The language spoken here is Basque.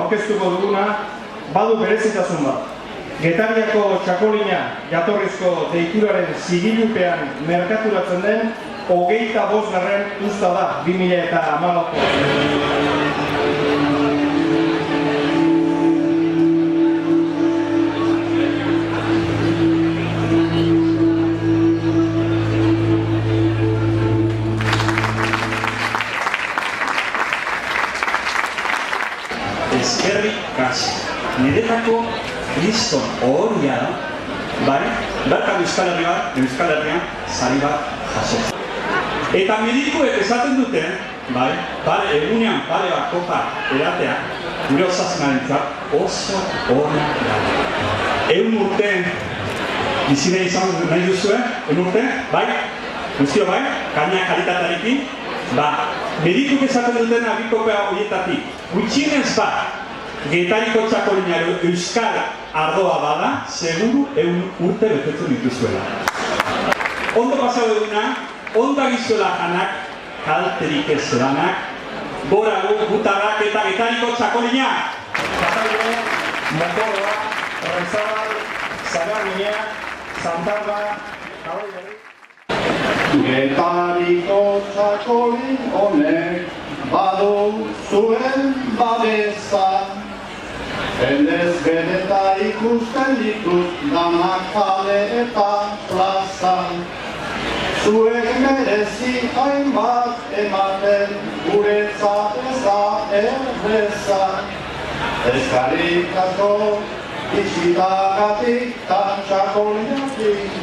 aurkeztuko duguna badu berezitasun bat. Getariako txakolina jatorrizko deituraren zigilupean merkaturatzen den 25. usta da 2008ko. Eskerrik asko. Niretako kriston horia da, bai, bertan Euskal Herrian sari bat jaso. Eta medikuek esaten dute, bai, egunean pare bat kopa edatea, gure osasunarentzat oso ona da. 100 urte bizine izan nahi duzue, 100 urte, bai, guztio bai, kaina kalitatearekin, medikuek esaten duten abikopea horietatik, gutxienez bat, Getariko txakolina euskal ardoa bada, seguru 100 urte betetzen dituzuela. Ondo pasau eguna, ondo gizuela janak, kalterik ez zelanak, gorago, gutarak eta getariko txakolina! Katalgo, Mokorroa, Rezabal, Zagarmina, Zantarra, Getariko txakolin honek badu zuen babesa. Jendez beneta ikusten ditut danak kale eta plazan. Zuek merezi hainbat ematen guretzat ez da erreza. Eskarrik asko, isitagatik tan txakolinatik